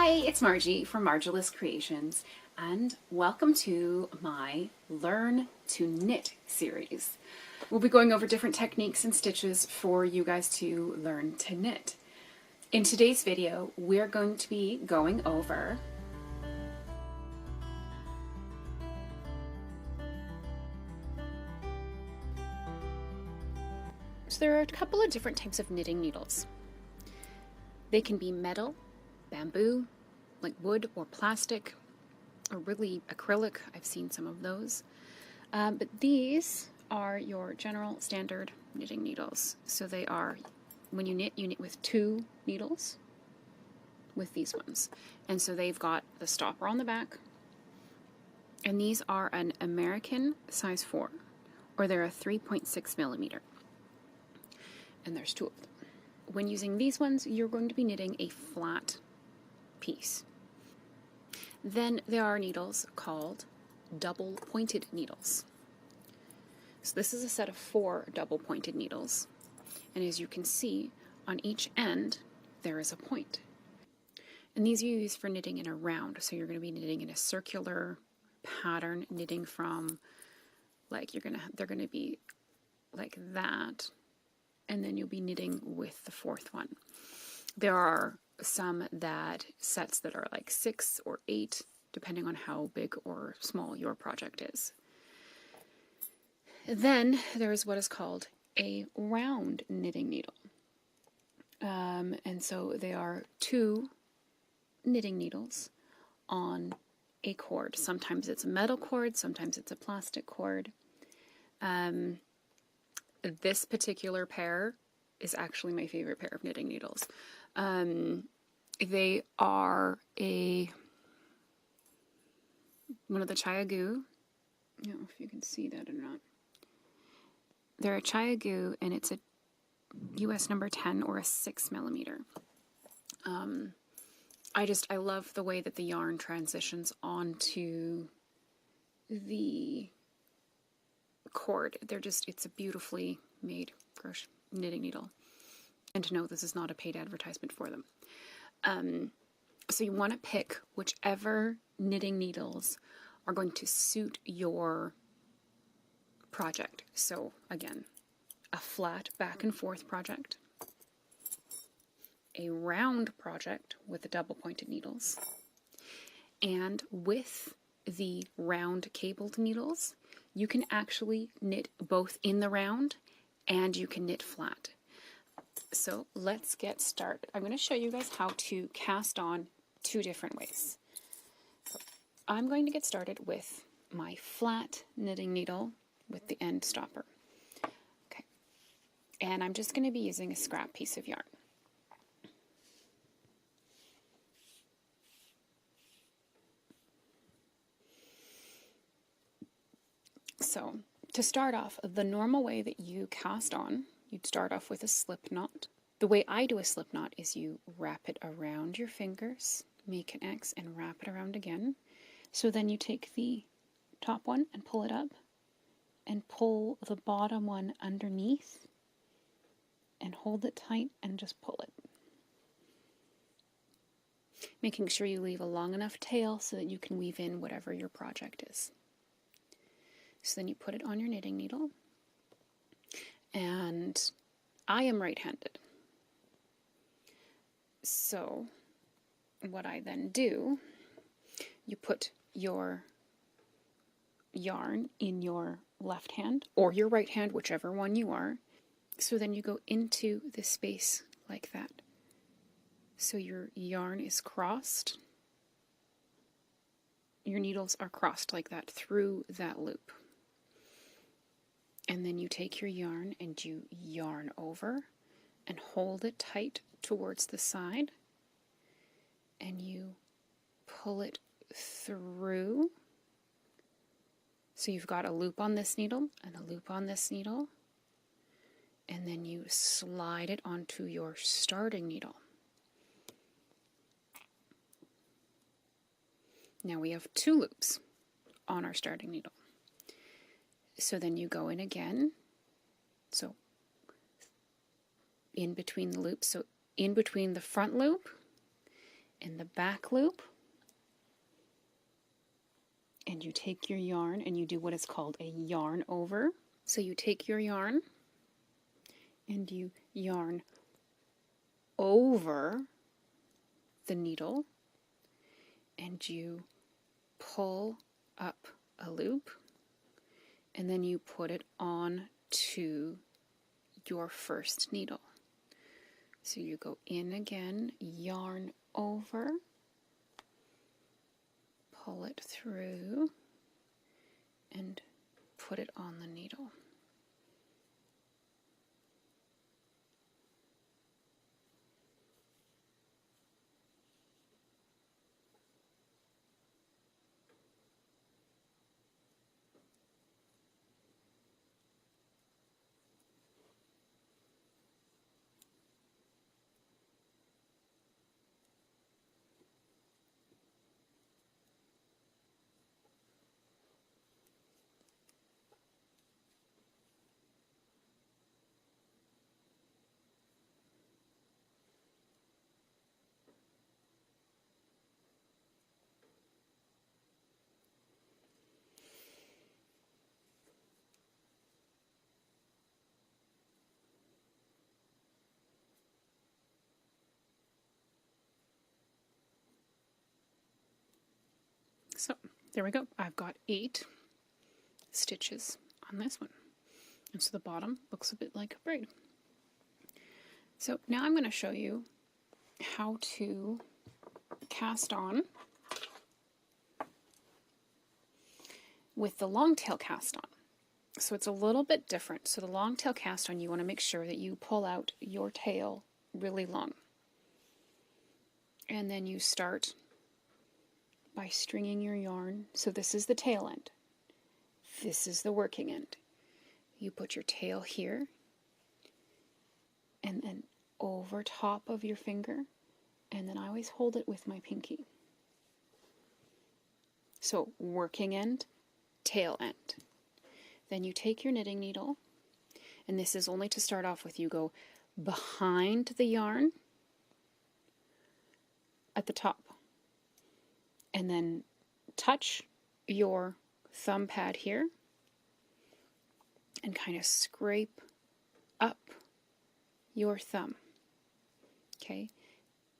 Hi, it's Margie from Marjielous Creations, and welcome to my Learn to Knit series. We'll be going over different techniques and stitches for you guys to learn to knit. In today's video, we're going to be going over So there are a couple of different types of knitting needles. They can be metal, bamboo, like wood or plastic, or really acrylic. I've seen some of those. But these are your general standard knitting needles. So they are, when you knit with two needles with these ones. And so they've got the stopper on the back. And these are an American size 4, or they're a 3.6 millimeter. And there's two of them. When using these ones, you're going to be knitting a flat piece. Then there are needles called double pointed needles. So this is a set of 4 double pointed needles. And as you can see, on each end, there is a point. And these you use for knitting in a round. So you're going to be knitting in a circular pattern, knitting from, like, they're going to be like that. And then you'll be knitting with the 4th one. There are some sets that are like 6 or 8, depending on how big or small your project is. Then there is what is called a round knitting needle. And so they are 2 knitting needles on a cord. Sometimes it's a metal cord, sometimes it's a plastic cord. This particular pair is actually my favorite pair of knitting needles. They are one of the Chiagoo. I don't know if you can see that or not. They're a Chiagoo, and it's a US number 10 or a 6 millimeter. I love the way that the yarn transitions onto the cord. It's a beautifully made crochet knitting needle. And to know this is not a paid advertisement for them. So you want to pick whichever knitting needles are going to suit your project. So again, a flat back and forth project, a round project with the double pointed needles, and with the round cabled needles, you can actually knit both in the round and you can knit flat. So let's get started. I'm going to show you guys how to cast on 2 different ways. So I'm going to get started with my flat knitting needle with the end stopper. Okay. And I'm just going to be using a scrap piece of yarn. So to start off, the normal way that you cast on, you'd start off with a slip knot. The way I do a slip knot is you wrap it around your fingers, make an X, and wrap it around again. So then you take the top one and pull it up, and pull the bottom one underneath, and hold it tight and just pull it. Making sure you leave a long enough tail so that you can weave in whatever your project is. So then you put it on your knitting needle, and I am right-handed. So what I then do, you put your yarn in your left hand or your right hand, whichever one you are. So then you go into the space like that. So your yarn is crossed. Your needles are crossed like that through that loop. And then you take your yarn and you yarn over and hold it tight towards the side, and you pull it through. So you've got a loop on this needle and a loop on this needle, and then you slide it onto your starting needle. Now we have 2 loops on our starting needle. So then you go in again, so in between the loops, so in between the front loop in the back loop, and you take your yarn and you do what is called a yarn over. So you take your yarn and you yarn over the needle and you pull up a loop, and then you put it on to your first needle. So you go in again, yarn over, pull it through, and put it on the needle. So there we go. I've got 8 stitches on this one. And so the bottom looks a bit like a braid. So now I'm going to show you how to cast on with the Longtail cast on. So it's a little bit different. So the Longtail cast on, you want to make sure that you pull out your tail really long. And then you start by stringing your yarn. So this is the tail end. This is the working end. You put your tail here and then over top of your finger, and then I always hold it with my pinky. So working end, tail end. Then you take your knitting needle, and this is only to start off with. You go behind the yarn at the top, and then touch your thumb pad here and kind of scrape up your thumb. Okay,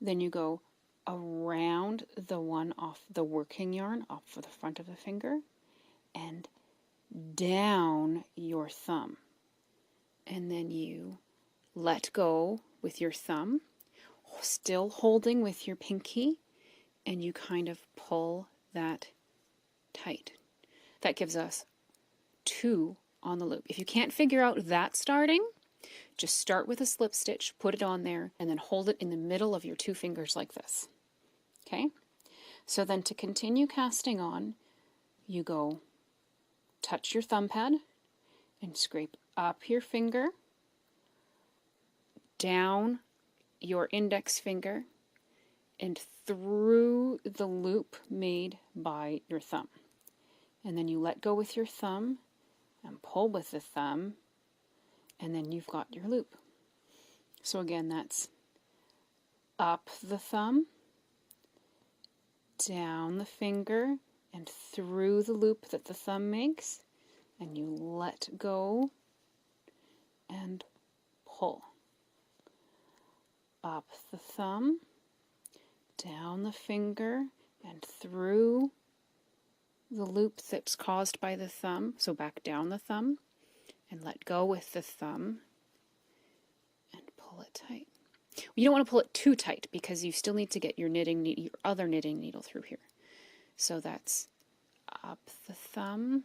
then you go around the one off the working yarn, off of the front of the finger, and down your thumb. And then you let go with your thumb, still holding with your pinky, and you kind of pull that tight. That gives us 2 on the loop. If you can't figure out that starting, just start with a slip stitch, put it on there, and then hold it in the middle of your 2 fingers like this. Okay? So then to continue casting on, you go touch your thumb pad and scrape up your finger, down your index finger, and through the loop made by your thumb. And then you let go with your thumb and pull with the thumb, and then you've got your loop. So again, that's up the thumb, down the finger, and through the loop that the thumb makes, and you let go and pull. Up the thumb, down the finger, and through the loop that's caused by the thumb, so back down the thumb, and let go with the thumb, and pull it tight. You don't want to pull it too tight because you still need to get your other knitting needle through here. So that's up the thumb,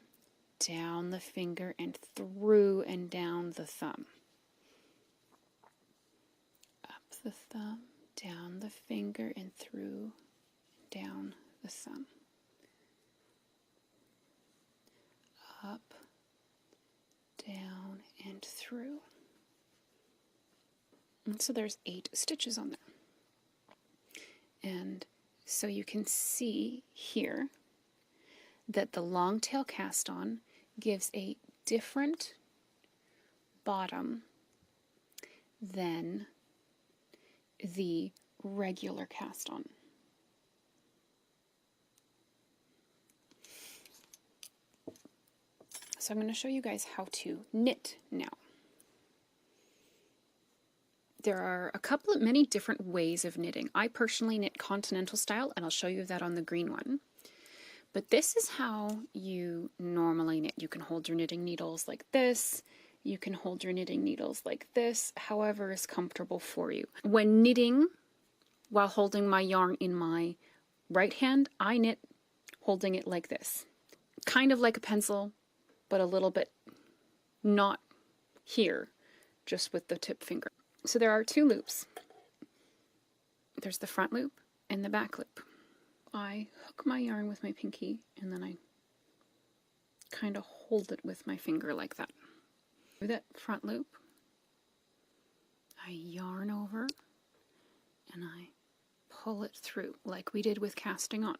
down the finger, and through and down the thumb. Up the thumb, down the finger, and through and down the thumb. Up, down, and through. And so there's 8 stitches on there. And so you can see here that the Longtail cast on gives a different bottom than the regular cast on. So I'm going to show you guys how to knit now. There are many different ways of knitting. I personally knit continental style, and I'll show you that on the green one. But this is how you normally knit. You can hold your knitting needles like this. You can hold your knitting needles like this, however is comfortable for you. When knitting, while holding my yarn in my right hand, I knit holding it like this. Kind of like a pencil, but a little bit not here, just with the tip finger. So there are two loops. There's the front loop and the back loop. I hook my yarn with my pinky and then I kind of hold it with my finger like that. Through that front loop, I yarn over and I pull it through like we did with casting on.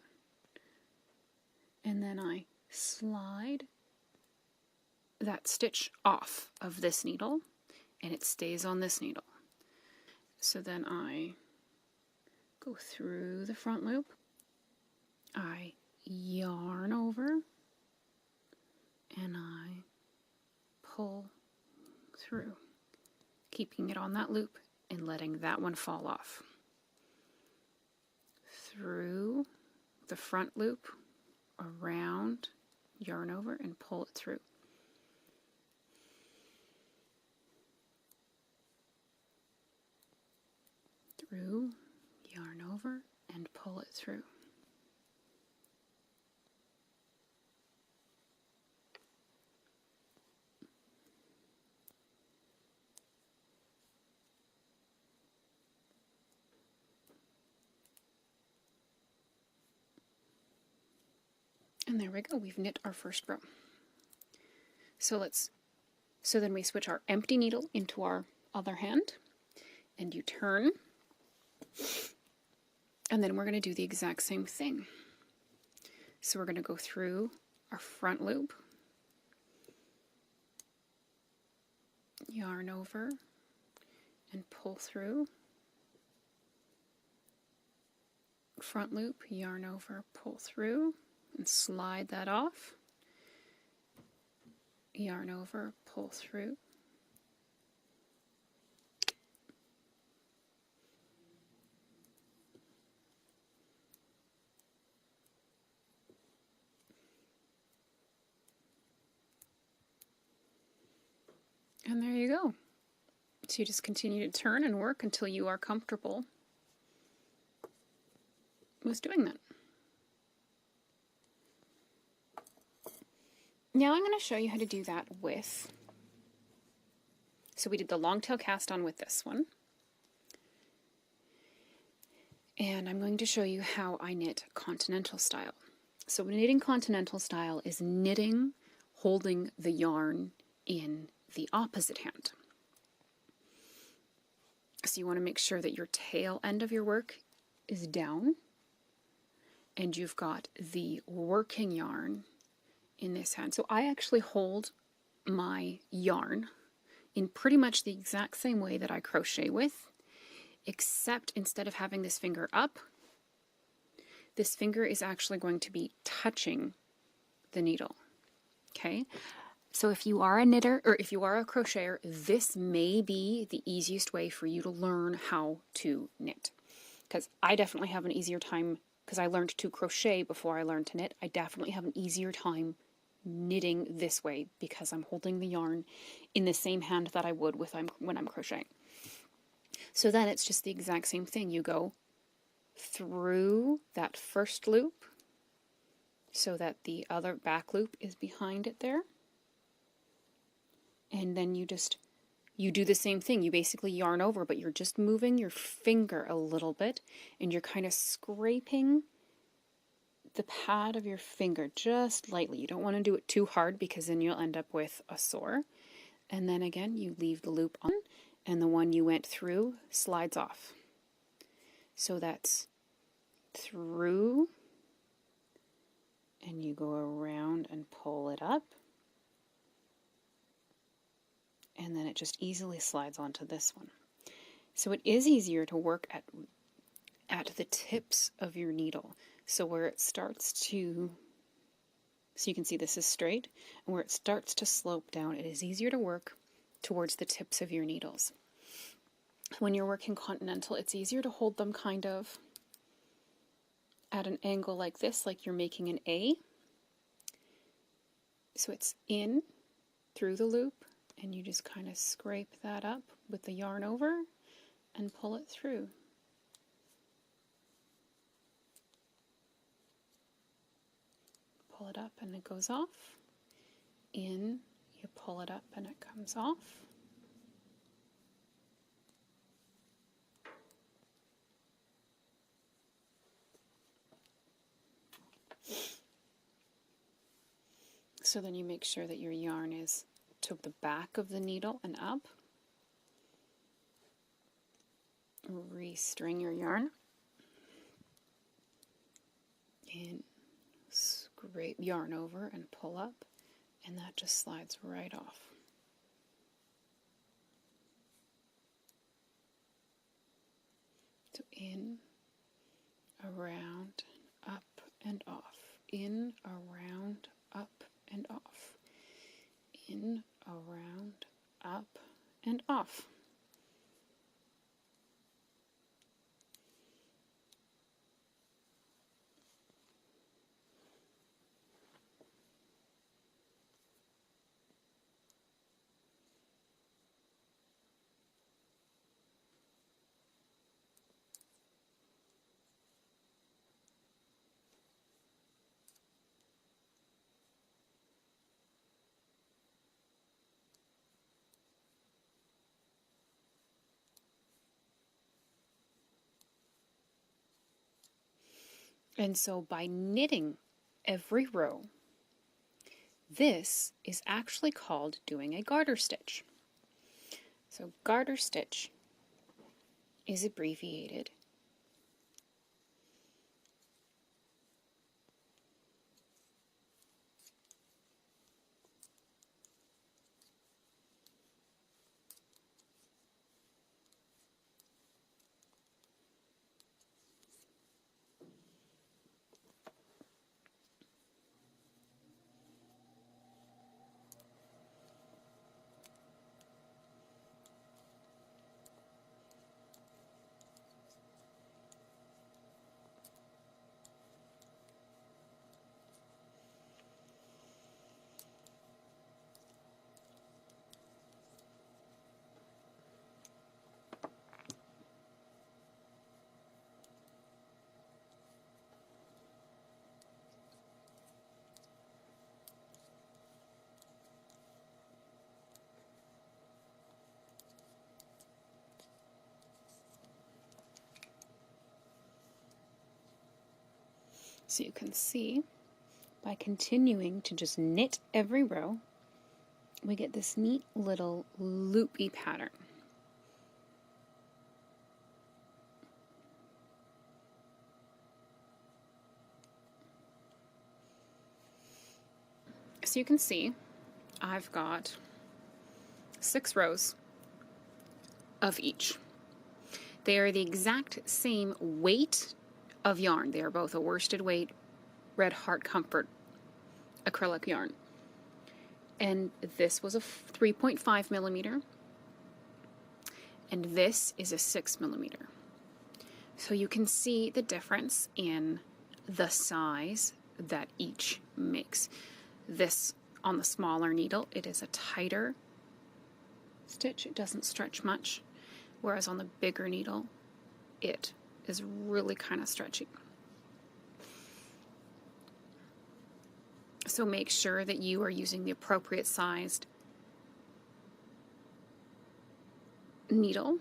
And then I slide that stitch off of this needle and it stays on this needle. So then I go through the front loop, I yarn over, and I pull through, keeping it on that loop and letting that one fall off. Through the front loop, around, yarn over, and pull it through. Through, yarn over, and pull it through. And there we go, we've knit our first row. So then we switch our empty needle into our other hand, and you turn, and then we're going to do the exact same thing. So we're going to go through our front loop, yarn over, and pull through, front loop, yarn over, pull through, and slide that off, yarn over, pull through, and there you go. So you just continue to turn and work until you are comfortable with doing that. Now I'm going to show you how to do that with, so we did the Longtail cast on with this one. And I'm going to show you how I knit continental style. So knitting continental style is knitting holding the yarn in the opposite hand. So you want to make sure that your tail end of your work is down and you've got the working yarn in this hand. So I actually hold my yarn in pretty much the exact same way that I crochet with, except instead of having this finger up, this finger is actually going to be touching the needle. Okay? So if you are a knitter, or if you are a crocheter, this may be the easiest way for you to learn how to knit. Because I definitely have an easier time, because I learned to crochet before I learned to knit, I definitely have an easier time knitting this way because I'm holding the yarn in the same hand that I would when I'm crocheting. So then it's just the exact same thing. You go through that first loop so that the other back loop is behind it there. And then you do the same thing. You basically yarn over, but you're just moving your finger a little bit and you're kind of scraping the pad of your finger just lightly. You don't want to do it too hard because then you'll end up with a sore. And then again, you leave the loop on and the one you went through slides off. So that's through and you go around and pull it up. And then it just easily slides onto this one. So it is easier to work at the tips of your needle. So where it starts to So you can see this is straight, and where it starts to slope down, it is easier to work towards the tips of your needles. When you're working continental, it's easier to hold them kind of at an angle like this, like you're making an A. So it's in through the loop, and you just kind of scrape that up with the yarn over and pull it through. Pull it up and it goes off. In, you pull it up and it comes off. So then you make sure that your yarn is to the back of the needle and up. Restring your yarn. In, scrape yarn over and pull up, and that just slides right off. So in, around, up and off. In, around, up and off. In, around, up and off. And so by knitting every row, this is actually called doing a garter stitch. So garter stitch is abbreviated So you can see, by continuing to just knit every row, we get this neat little loopy pattern. So you can see, I've got 6 rows of each. They are the exact same weight of yarn. They are both a worsted weight Red Heart Comfort acrylic yarn. And this was a 3.5 millimeter, and this is a 6 millimeter. So you can see the difference in the size that each makes. This, on the smaller needle, it is a tighter stitch. It doesn't stretch much, whereas on the bigger needle, it is really kind of stretchy. So make sure that you are using the appropriate sized needle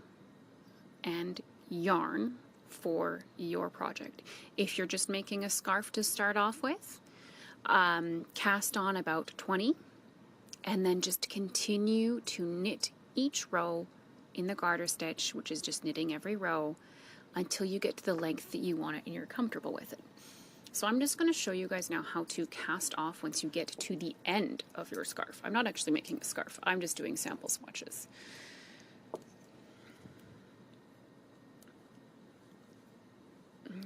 and yarn for your project. If you're just making a scarf to start off with, cast on about 20 and then just continue to knit each row in the garter stitch, which is just knitting every row, until you get to the length that you want it and you're comfortable with it. So I'm just going to show you guys now how to cast off once you get to the end of your scarf. I'm not actually making a scarf, I'm just doing sample swatches.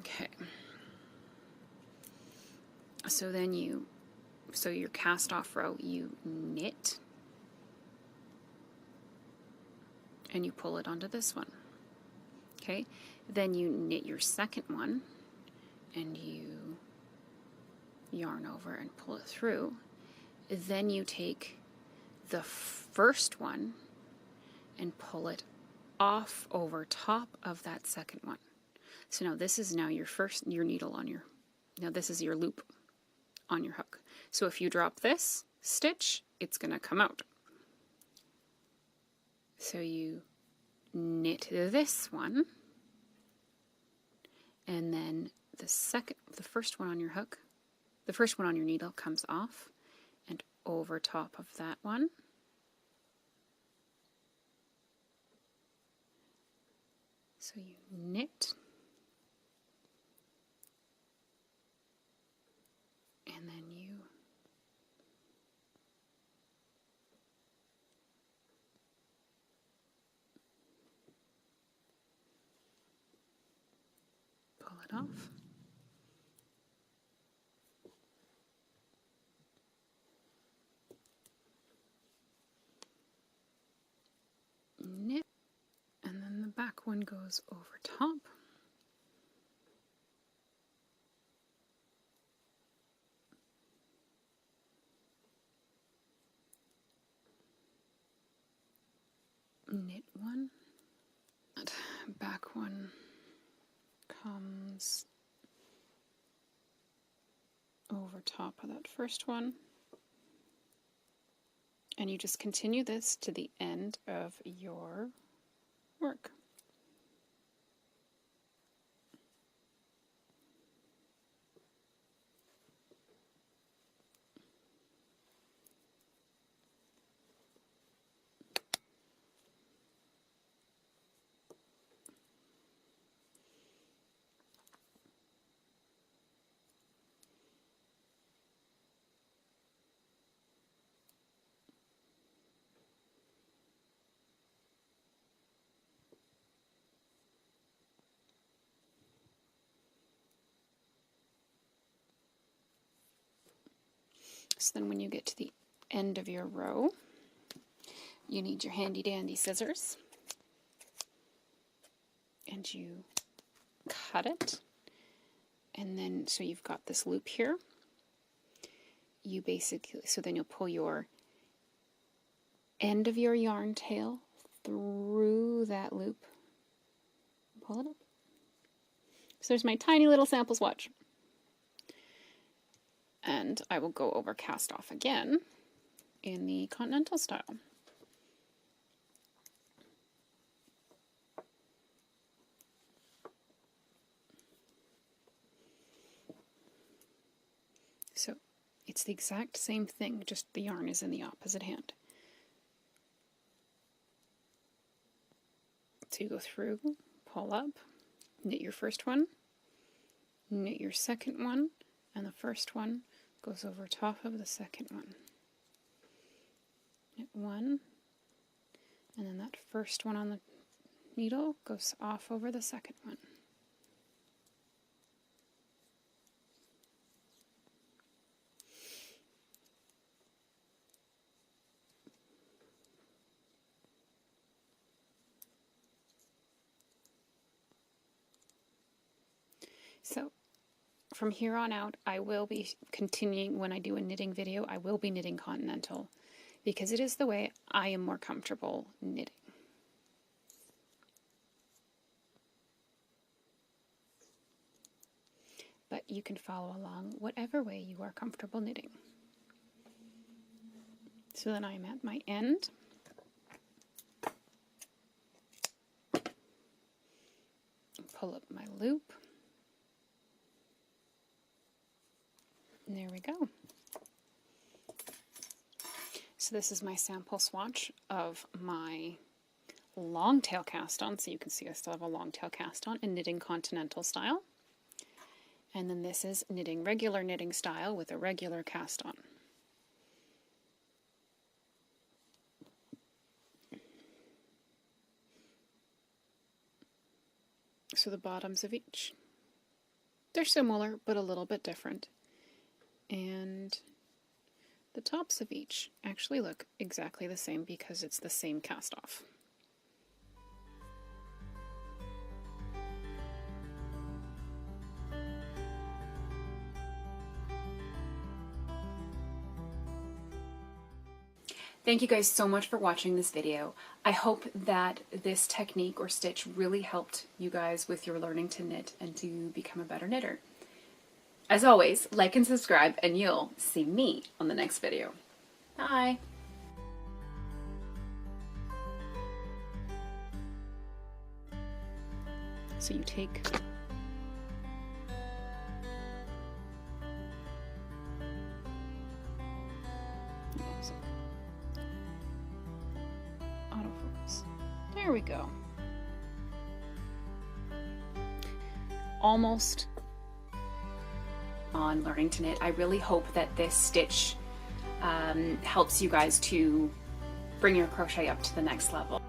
Okay. So then you so your cast off row, you knit and you pull it onto this one. Okay, then you knit your second one and you yarn over and pull it through. Then you take the first one and pull it off over top of that second one. So now this is now your needle on your, now this is your loop on your hook. So if you drop this stitch, it's going to come out. So you knit this one, and then the first one on your hook, the first one on your needle comes off and over top of that one. So you knit, and then you pull it off. Knit, and then the back one goes over top. Knit one, that back one comes over top of that first one, and you just continue this to the end of your work. So then when you get to the end of your row, you need your handy dandy scissors, and you cut it, and then so you've got this loop here. You basically, so then you'll pull your end of your yarn tail through that loop, pull it up. So there's my tiny little sample swatch. And I will go over cast off again in the continental style. So it's the exact same thing, just the yarn is in the opposite hand. So you go through, pull up, knit your first one, knit your second one, and the first one goes over top of the second one. Knit one, and then that first one on the needle goes off over the second one. So from here on out, I will be continuing, when I do a knitting video, I will be knitting continental, because it is the way I am more comfortable knitting. But you can follow along whatever way you are comfortable knitting. So then I'm at my end. Pull up my loop. And there we go. So this is my sample swatch of my Longtail cast on. So you can see I still have a Longtail cast on in knitting continental style. And then this is knitting regular knitting style with a regular cast on. So the bottoms of each, they're similar but a little bit different. And The tops of each actually look exactly the same because it's the same cast off. Thank you guys so much for watching this video. I hope that this technique or stitch really helped you guys with your learning to knit and to become a better knitter. As always, like and subscribe and you'll see me on the next video. Bye! So you take autofocus. There we go. Almost on learning to knit. I really hope that this stitch helps you guys to bring your crochet up to the next level.